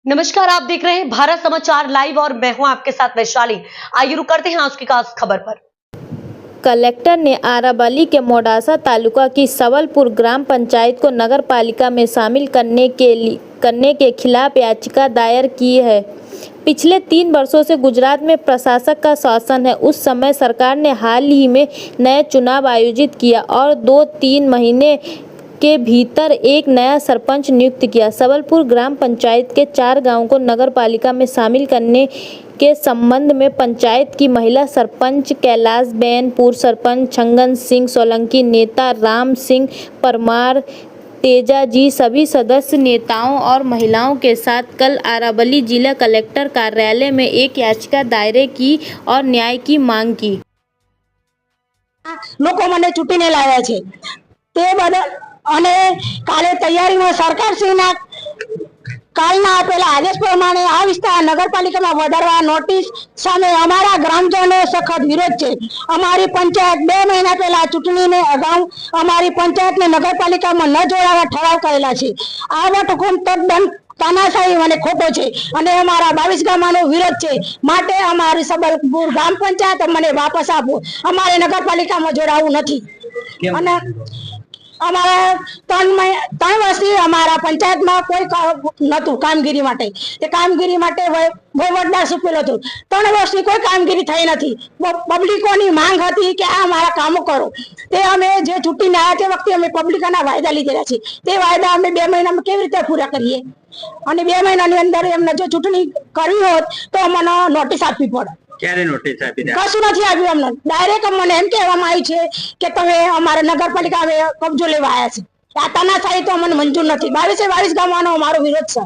नमस्कार, आप देख रहे हैं भारत समाचार लाइव और मैं हूं आपके साथ वैशाली। आइए रुक करते हैं आज की खास खबर पर। कलेक्टर ने आरावली के मोडासा तालुका की सवलपुर ग्राम पंचायत को नगर पालिका में शामिल करने के खिलाफ याचिका दायर की है। पिछले 3 वर्षों से गुजरात में प्रशासक का शासन है। उस समय सरकार ने हाल ही में नए चुनाव आयोजित किया और 2-3 महीने के भीतर एक नया सरपंच नियुक्त किया। सवलपुर ग्राम पंचायत के 4 गांवों को नगर पालिका में शामिल करने के संबंध में पंचायत की महिला सरपंच कैलाश बेन, पूर्व सरपंच छंगन सिंह सोलंकी, नेता राम सिंह परमार, तेजा जी सभी सदस्य नेताओं और महिलाओं के साथ कल आरावली जिला कलेक्टर कार्यालय में एक याचिका दायर की और न्याय की मांग की। લોકો મને ચૂંટીને લાવ્યા છે તે બદલ અને કાલે તૈયારીમાં સરકારશ્રીના કાલના આપેલા આદેશ પ્રમાણે આ વિસ્તાર નગરપાલિકામાં વધારવા નોટિસ સામે અમારા ગ્રામજનો સખત વિરોધ છે। અમારી પંચાયત 2 મહિના પહેલા ચૂંટણીને અગાઉ અમારી પંચાયતને નગરપાલિકામાં ન જોડાવા ઠરાવ કરેલા છે। આ વટહુકમ તદ્દન તાનાશાહી અને ખોટો છે અને અમારા 22 ગામનો વિરોધ છે। માટે અમારી સબલપુર ગ્રામ પંચાયત મને વાપસ આપો। અમારે નગરપાલિકામાં જોડાવું નથી અને અમારા 3 વર્ષથી અમારા પંચાયતમાં કોઈ નતું કામગીરી માટે। તે કામગીરી માટે વહીવટદાર સુપેલો હતો। 3 વર્ષથી કોઈ કામગીરી થઈ નથી। પબ્લિકોની માંગ હતી કે આ અમારા કામો કરો। તે અમે જે ચૂંટીને આવ્યા તે વખતે અમે પબ્લિકના વાયદા લીધેલા છે। તે વાયદા અમે 2 મહિનામાં કેવી રીતે પૂરા કરીએ અને 2 મહિનાની અંદર એમને જો ચૂંટણી કરવી હોત તો અમને નોટિસ આપવી પડે। ક્યારે નોટિસ આપી? કશું નથી આપ્યું અમને। ડાયરેક્ટ અમને એમ કહેવામાં આવ્યું છે કે તમે અમારે નગરપાલિકા હવે કબજો લેવા આવ્યા છે। આ તાનાશાહી તો અમને મંજૂર નથી। 22 ગામનો અમારો વિરોધ છે।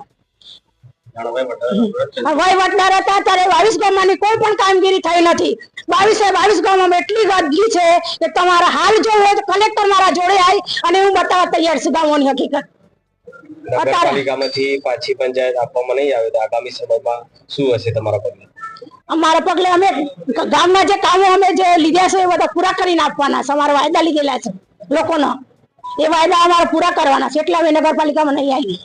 વહીવટદાર હતા ત્યારે 22 ગામની કોઈ પણ કામગીરી થઈ નથી। 22 ગામમાં એટલી ગંદકી છે કે તમારા હાલ જોવો તો કલેક્ટર મારા જોડે આવી અને હું બતાવવા તૈયાર છું ગામોની હકીકત। નગરપાલિકામાંથી પાછી પંચાયત આપવામાં નહીં આવે તો આગામી સમયમાં શું હશે તમારા પગલે? અમારા પગલે અમે ગામના જે કામો અમે જે લીધા છે એ બધા પૂરા કરીને આપવાના છે। અમારા વાયદા લીધેલા છે લોકોનો, એ વાયદા અમારે પૂરા કરવાના છે। એટલે અમે નગરપાલિકામાં નહીં આવી।